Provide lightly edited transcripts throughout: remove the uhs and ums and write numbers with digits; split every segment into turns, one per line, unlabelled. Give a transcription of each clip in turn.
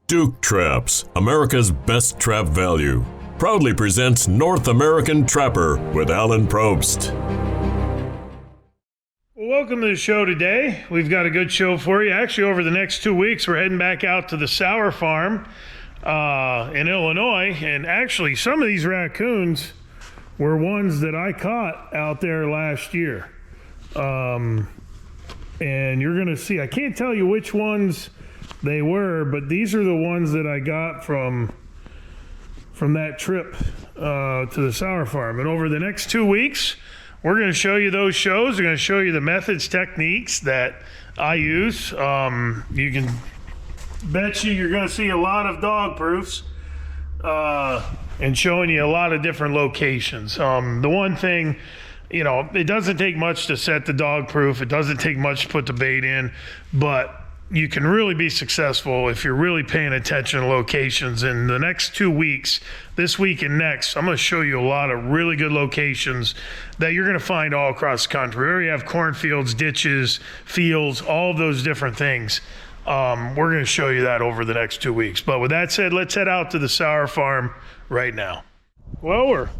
Duke Traps, America's best trap value, proudly presents North American Trapper with Alan Probst.
Welcome to the show today. We've got a good show for you. Actually, over the next 2 weeks, we're heading back out to the SAUER farm in Illinois. And actually, some of these raccoons were ones that I caught out there last year. And you're going to see, I can't tell you which ones they were, but these are the ones that I got from that trip to the SAUER farm. And over the next 2 weeks, we're going to show you those shows. We're going to show you the methods, techniques that I use. You can bet you're going to see a lot of dog proofs and showing you a lot of different locations. The one thing, you know, it doesn't take much to set the dog proof. It doesn't take much to put the bait in, but you can really be successful if you're really paying attention to locations. In the next 2 weeks, this week and next, I'm going to show you a lot of really good locations that you're going to find all across the country. We already have cornfields, ditches, fields, all of those different things. We're going to show you that over the next 2 weeks. But with that said, let's head out to the SAUER farm right now. Well, we're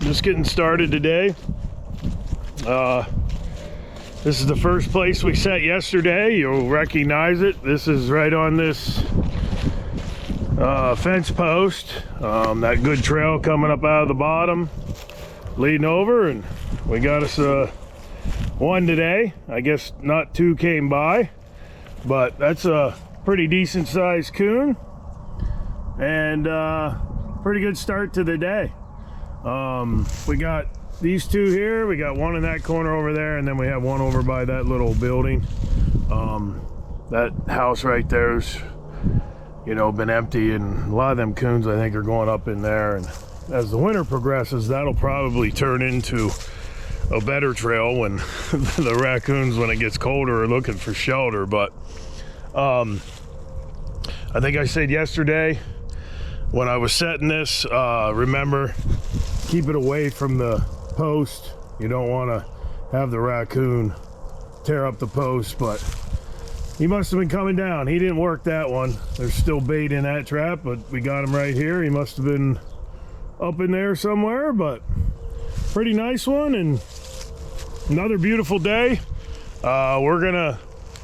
just getting started today. This is the first place we set yesterday. You'll recognize it. This is right on this fence post. That good trail coming up out of the bottom, leading over, and we got us one today. I guess not two came by, but that's a pretty decent sized coon, and pretty good start to the day. We got these two here. We got one in that corner over there, and then we have one over by that little building. That house right there's, you know, been empty, and a lot of them coons I think are going up in there. And as the winter progresses, that'll probably turn into a better trail when the raccoons, when it gets colder, are looking for shelter. But I think I said yesterday when I was setting this, remember, keep it away from the post. You don't want to have the raccoon tear up the post, but he must have been coming down. He didn't work that one. There's still bait in that trap, but we got him right here. He must have been up in there somewhere, but pretty nice one. And another beautiful day. We're gonna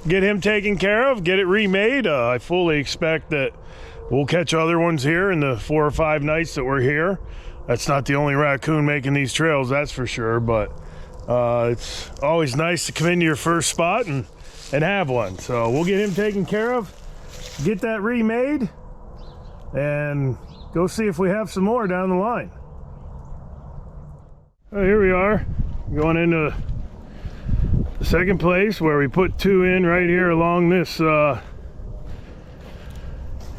get him taken care of, get it remade. I fully expect that we'll catch other ones here in the 4 or 5 nights that we're here. That's not the only raccoon making these trails, that's for sure, but it's always nice to come into your first spot and have one. So we'll get him taken care of, get that remade, and go see if we have some more down the line. Oh, here we are, going into the second place where we put 2 in right here along this, you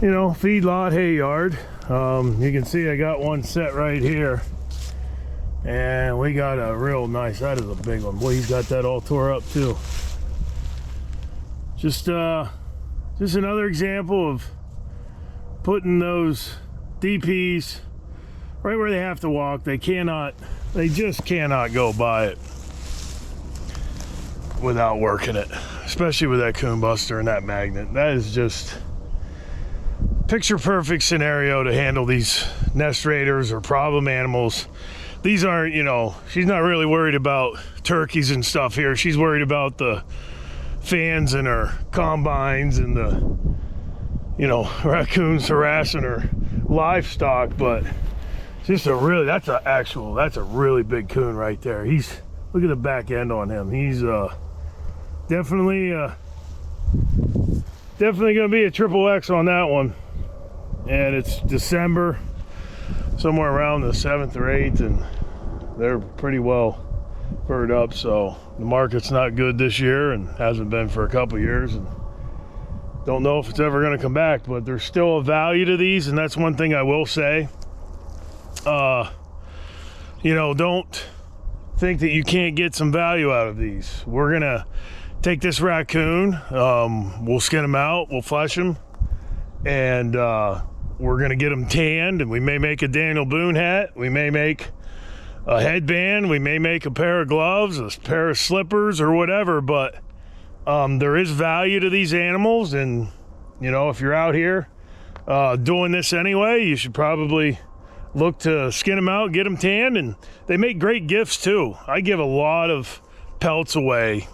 know, feedlot hay yard. You can see I got one set right here, and we got a real nice, that is a big one. Boy, he's got that all tore up too. Just another example of putting those DPs right where they have to walk. They just cannot go by it without working it, especially with that coon buster and that magnet. That is just picture perfect scenario to handle these nest raiders or problem animals. These aren't, you know, she's not really worried about turkeys and stuff here. She's worried about the fans in her combines and the, you know, raccoons harassing her livestock. But just a really, that's a really big coon right there. Look at the back end on him. He's definitely gonna be a triple X on that one. And it's December, somewhere around the 7th or 8th, and they're pretty well furred up. So the market's not good this year and hasn't been for a couple years, and don't know if it's ever going to come back, but there's still a value to these. And that's one thing I will say. You know, don't think that you can't get some value out of these. We're going to take this raccoon, we'll skin him out, we'll flesh him, and we're going to get him tanned, and we may make a Daniel Boone hat, we may make a headband, we may make a pair of gloves, a pair of slippers, or whatever. But there is value to these animals. And you know, if you're out here doing this anyway, you should probably look to skin them out, get them tanned, and they make great gifts too. I give a lot of pelts away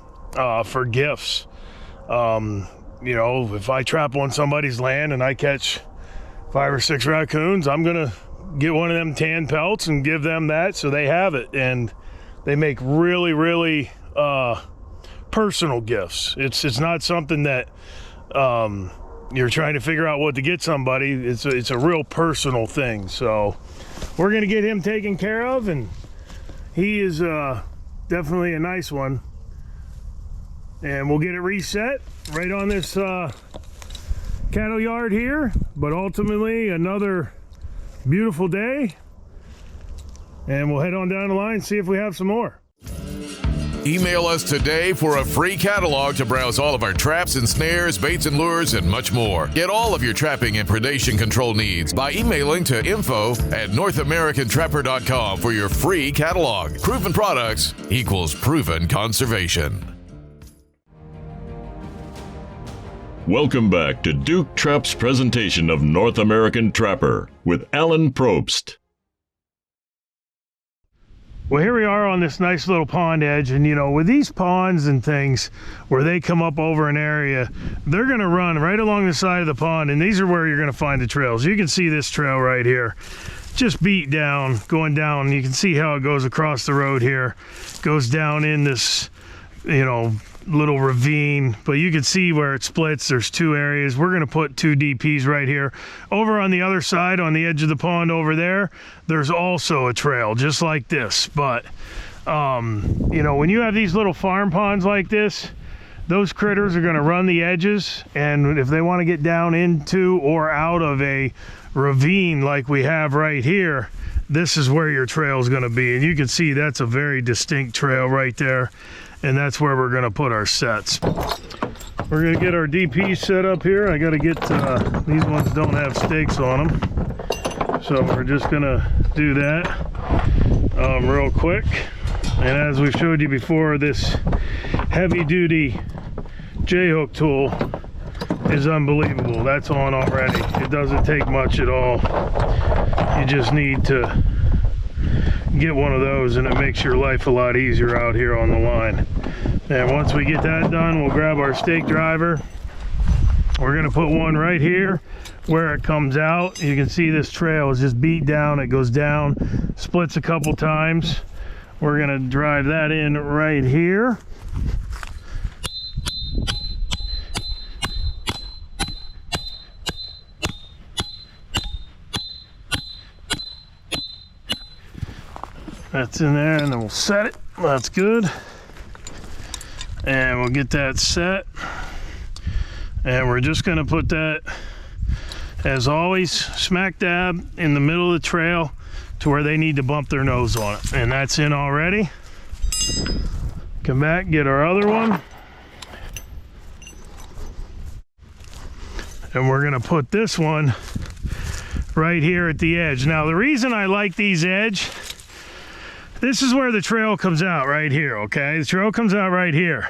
for gifts. You know, if I trap on somebody's land and I catch 5 or 6 raccoons, I'm gonna get one of them tan pelts and give them that so they have it. And they make really, really personal gifts. It's not something that you're trying to figure out what to get somebody. It's a real personal thing. So we're gonna get him taken care of, and he is definitely a nice one. And we'll get it reset right on this cattle yard here. But ultimately, another beautiful day, and we'll head on down the line and see if we have some more.
Email us today for a free catalog to browse all of our traps and snares, baits and lures, and much more. Get all of your trapping and predation control needs by emailing to info@NorthAmericanTrapper.com for your free catalog. Proven products equals proven conservation.
Welcome back to Duke Trap's presentation of North American Trapper with Alan Probst.
Well, here we are on this nice little pond edge, and you know, with these ponds and things where they come up over an area, they're going to run right along the side of the pond, and these are where you're going to find the trails. You can see this trail right here, just beat down, going down. You can see how it goes across the road here, goes down in this, you know, little ravine, but you can see where it splits. There's 2 areas. We're going to put 2 DPs right here. Over on the other side, on the edge of the pond over there, there's also a trail just like this. But you know, when you have these little farm ponds like this, those critters are going to run the edges, and if they want to get down into or out of a ravine like we have right here, this is where your trail is going to be. And you can see that's a very distinct trail right there, and that's where we're going to put our sets. We're going to get our DP set up here. I got to get these ones don't have stakes on them, so we're just going to do that real quick. And as we've showed you before, this heavy duty J-hook tool is unbelievable. That's on already. It doesn't take much at all. You just need to get one of those, and it makes your life a lot easier out here on the line. And once we get that done, we'll grab our stake driver. We're going to put one right here where it comes out. You can see this trail is just beat down. It goes down, splits a couple times. We're going to drive that in right here. That's in there, and then we'll set it. That's good. And we'll get that set. And we're just going to put that, as always, smack dab in the middle of the trail to where they need to bump their nose on it. And that's in already. Come back, get our other one. And we're going to put this one right here at the edge. Now, the reason I like these edge, this is where the trail comes out right here, okay? The trail comes out right here.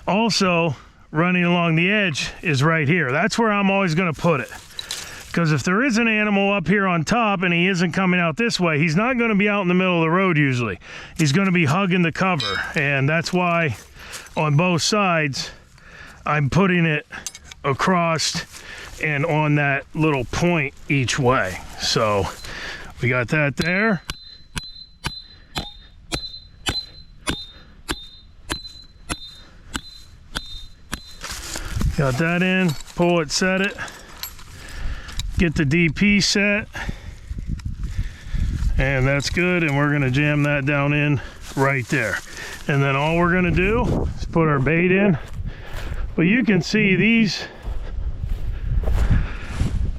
Also, running along the edge is right here. That's where I'm always going to put it. Because if there is an animal up here on top and he isn't coming out this way, he's not going to be out in the middle of the road usually. He's going to be hugging the cover. And that's why on both sides, I'm putting it across and on that little point each way. So we got that there. Got that in, pull it, set it, get the DP set, and that's good. And we're gonna jam that down in right there. And then all we're gonna do is put our bait in. But you can see these,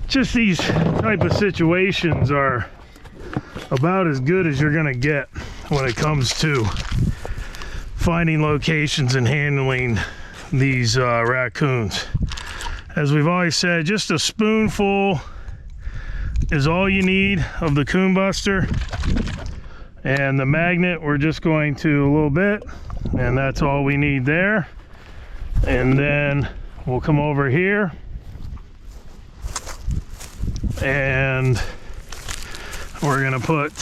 just these type of situations are about as good as you're gonna get when it comes to finding locations and handling these raccoons. As we've always said, just a spoonful is all you need of the coon buster, and the magnet we're just going to a little bit, and that's all we need there. And then we'll come over here and we're gonna put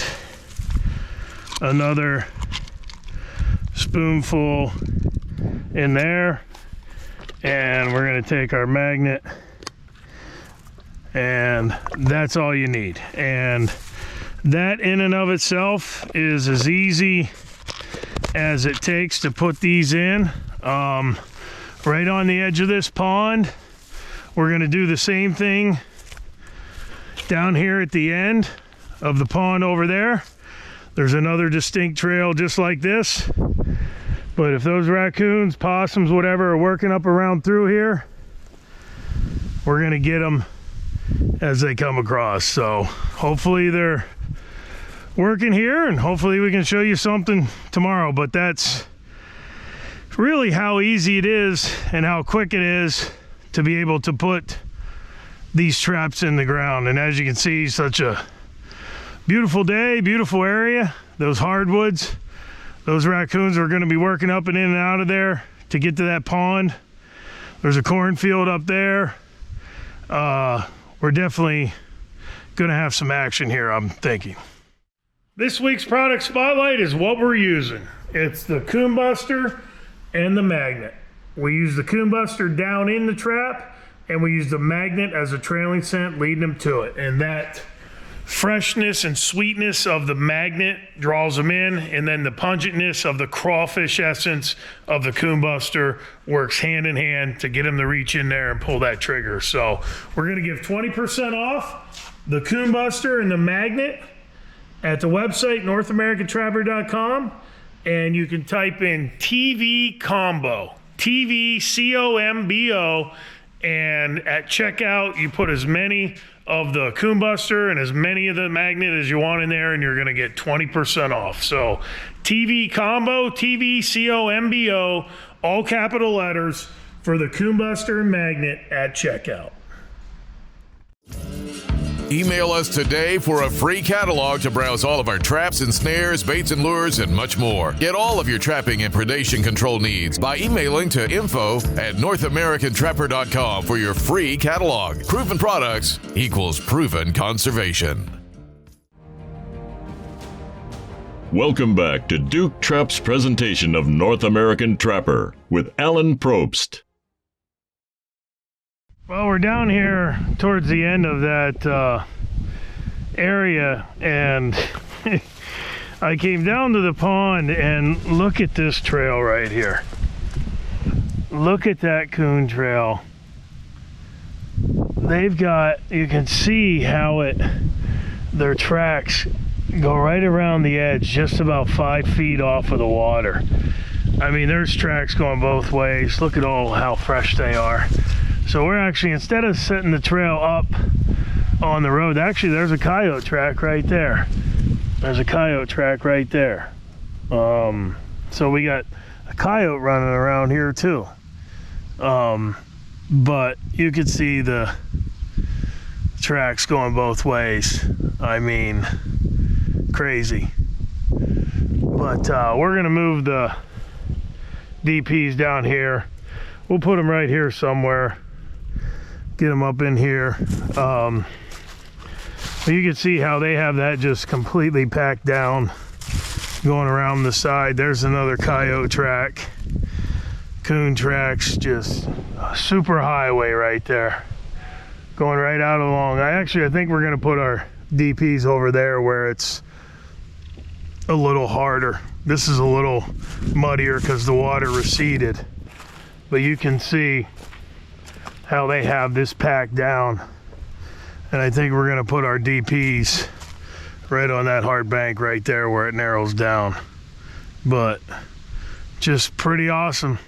another spoonful in there, and we're gonna take our magnet, and that's all you need. And that in and of itself is as easy as it takes to put these in. Right on the edge of this pond, we're gonna do the same thing down here at the end of the pond over there. There's another distinct trail just like this. But if those raccoons, possums, whatever are working up around through here, we're gonna get them as they come across. So hopefully they're working here, and hopefully we can show you something tomorrow. But that's really how easy it is and how quick it is to be able to put these traps in the ground. And as you can see, such a beautiful day, beautiful area. Those hardwoods, those raccoons are going to be working up and in and out of there to get to that pond. There's a cornfield up there. We're definitely going to have some action here, I'm thinking. This week's product spotlight is what we're using. It's the Coon Buster and the magnet. We use the Coon Buster down in the trap, and we use the magnet as a trailing scent leading them to it. And that freshness and sweetness of the magnet draws them in, and then the pungentness of the crawfish essence of the Coon Buster works hand in hand to get them to reach in there and pull that trigger. So we're gonna give 20% off the Coon Buster and the magnet at the website NorthAmericanTrapper.com, and you can type in TV Combo, TV COMBO, and at checkout you put as many of the Coon Buster and as many of the magnet as you want in there, and you're gonna get 20% off. So TV Combo, TV COMBO, all capital letters for the Coon Buster and magnet at checkout.
Email us today for a free catalog to browse all of our traps and snares, baits and lures, and much more. Get all of your trapping and predation control needs by emailing to info@NorthAmericanTrapper.com for your free catalog. Proven products equals proven conservation.
Welcome back to Duke Trap's presentation of North American Trapper with Alan Probst.
Well, we're down here towards the end of that area, and I came down to the pond, and look at this trail right here. Look at that coon trail. They've got, you can see how their tracks go right around the edge, just about 5 feet off of the water. I mean, there's tracks going both ways. Look at how fresh they are. So we're actually, instead of setting the trail up on the road, actually there's a coyote track right there. There's a coyote track right there. So we got a coyote running around here too. But you could see the tracks going both ways. I mean, crazy. But we're gonna move the DPs down here. We'll put them right here somewhere. Get them up in here. But you can see how they have that just completely packed down, going around the side. There's another coyote track. Coon tracks, just a super highway right there, going right out along. I think we're gonna put our DPs over there where it's a little harder. This is a little muddier because the water receded, but you can see how they have this packed down. And I think we're gonna put our DPs right on that hard bank right there where it narrows down. But just pretty awesome.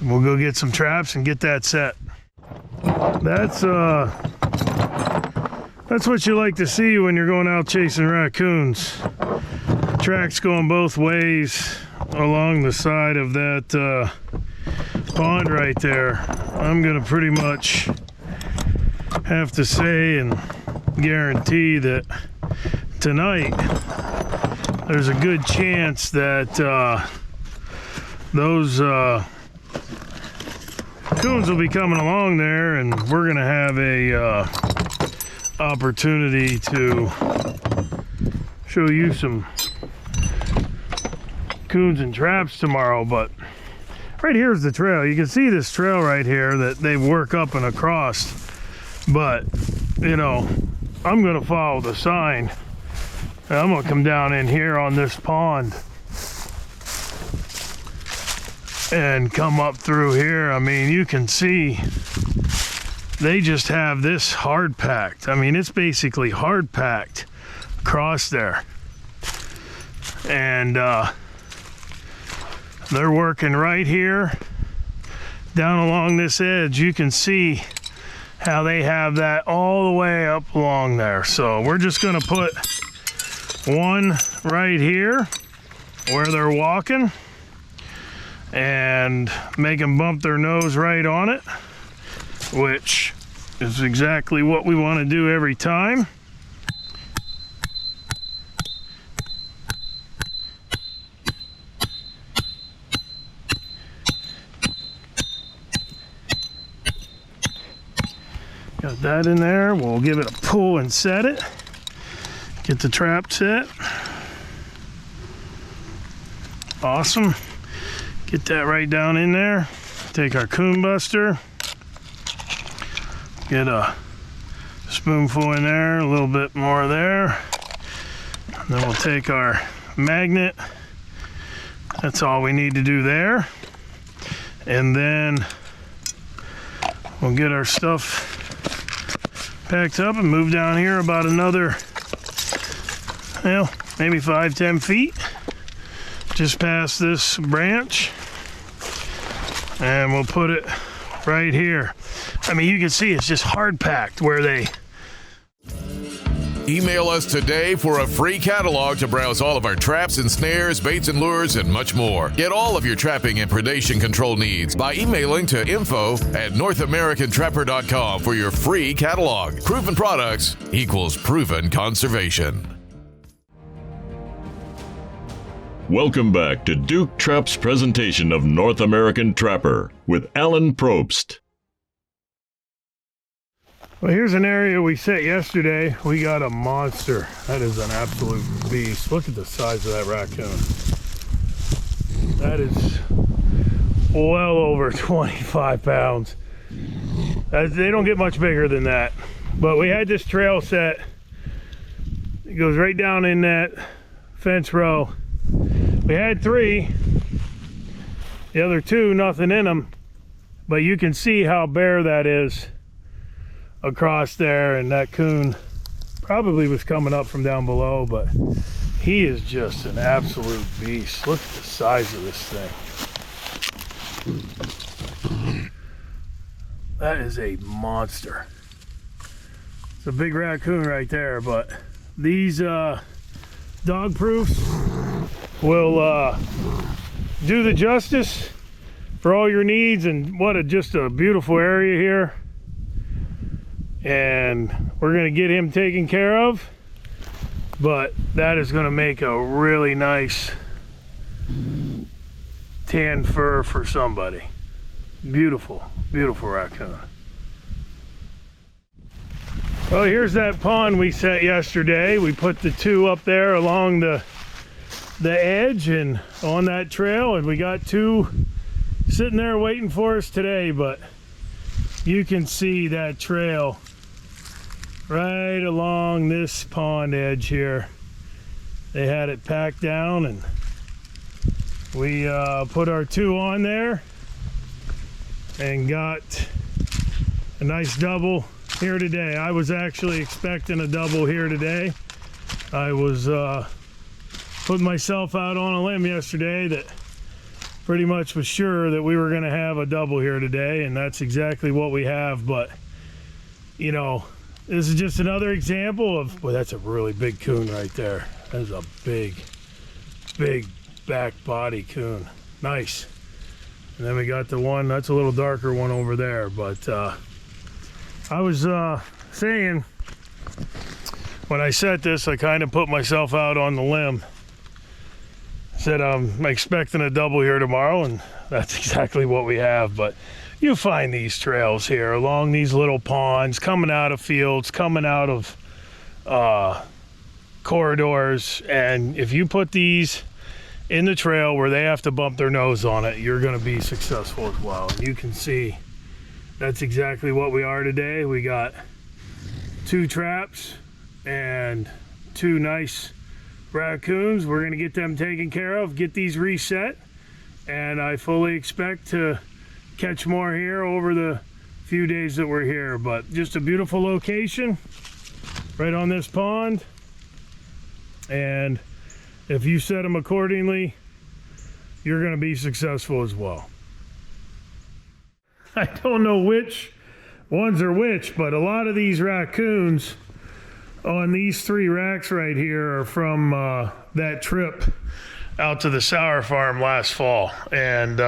We'll go get some traps and get that set. That's what you like to see when you're going out chasing raccoons. Tracks going both ways along the side of that pond right there. I'm gonna pretty much have to say and guarantee that tonight there's a good chance that those Coons will be coming along there, and we're gonna have a opportunity to show you some coons and traps tomorrow. But right here's the trail. You can see this trail right here that they work up and across, but you know, I'm gonna follow the sign and I'm gonna come down in here on this pond and come up through here. I mean, you can see they just have this hard packed. I mean, it's basically hard packed across there, and they're working right here down along this edge. You can see how they have that all the way up along there. So we're just gonna put one right here where they're walking and make them bump their nose right on it, which is exactly what we want to do every time. Got that in there. We'll give it a pull and set it. Get the trap set. Awesome. Get that right down in there. Take our coon buster. Get a spoonful in there, a little bit more there. And then we'll take our magnet. That's all we need to do there. And then we'll get our stuff packed up and move down here about another, well, maybe 5-10 feet. Just past this branch. And we'll put it right here. I mean, you can see it's just hard packed where they...
Email us today for a free catalog to browse all of our traps and snares, baits and lures, and much more. Get all of your trapping and predation control needs by emailing to info@NorthAmericanTrapper.com for your free catalog. Proven products equals proven conservation.
Welcome back to Duke Trap's presentation of North American Trapper with Alan Probst.
Well, here's an area we set yesterday. We got a monster. That is an absolute beast. Look at the size of that raccoon. That is well over 25 pounds. They don't get much bigger than that. But we had this trail set. It goes right down in that fence row. We had 3. The other 2, nothing in them. But you can see how bare that is across there, and that coon probably was coming up from down below, but he is just an absolute beast. Look at the size of this thing. That is a monster. It's a big raccoon right there, but these dog proofs will do the justice for all your needs. And what just a beautiful area here. And we're going to get him taken care of, but that is going to make a really nice tan fur for somebody. Beautiful, beautiful raccoon. Well, here's that pond we set yesterday. We put the 2 up there along the edge and on that trail, and we got 2 sitting there waiting for us today. But you can see that trail right along this pond edge here. They had it packed down, and we put our 2 on there and got a nice double here today. I was actually expecting a double here today. I was putting myself out on a limb yesterday that pretty much was sure that we were going to have a double here today, and that's exactly what we have. But you know, this is just another example of, well, that's a really big coon right there. That is a big back body coon. Nice. And then we got the one, that's a little darker one over there. But I was saying, when I set this, I kind of put myself out on the limb. Said I'm expecting a double here tomorrow, and that's exactly what we have. But you find these trails here along these little ponds, coming out of fields, coming out of corridors, and if you put these in the trail where they have to bump their nose on it, you're going to be successful as well. And you can see that's exactly what we are today. We got 2 traps and 2 nice raccoons. We're going to get them taken care of, get these reset, and I fully expect to catch more here over the few days that we're here. But just a beautiful location right on this pond, and if you set them accordingly, you're going to be successful as well. I don't know which ones are which, but a lot of these raccoons on these 3 racks right here are from that trip out to the SAUER farm last fall. And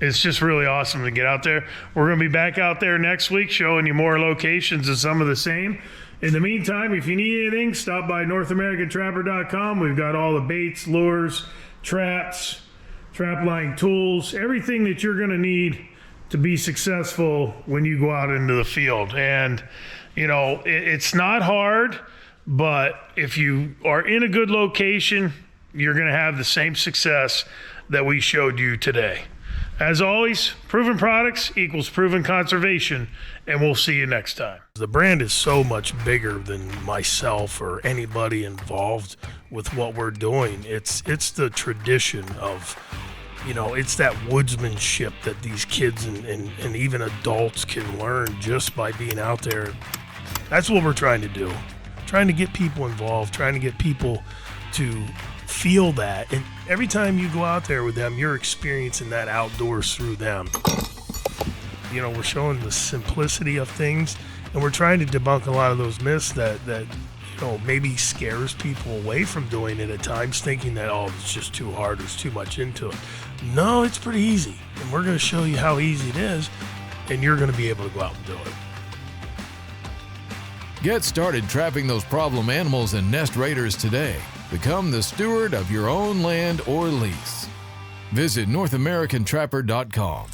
it's just really awesome to get out there. We're going to be back out there next week showing you more locations of some of the same. In the meantime, if you need anything, stop by NorthAmericanTrapper.com. We've got all the baits, lures, traps, trap line tools, everything that you're going to need to be successful when you go out into the field. And, you know, it's not hard, but if you are in a good location, you're going to have the same success that we showed you today. As always, proven products equals proven conservation, and we'll see you next time. The brand is so much bigger than myself or anybody involved with what we're doing. It's the tradition of, you know, it's that woodsmanship that these kids and even adults can learn just by being out there. That's what we're trying to do. Trying to get people involved, trying to get people to feel that. And every time you go out there with them, you're experiencing that outdoors through them. You know, we're showing the simplicity of things, and we're trying to debunk a lot of those myths that you know, maybe scares people away from doing it at times, thinking that, oh, it's just too hard, there's too much into it. No, it's pretty easy, and we're going to show you how easy it is, and you're going to be able to go out and do it.
Get started trapping those problem animals and nest raiders today. Become the steward of your own land or lease. Visit NorthAmericanTrapper.com.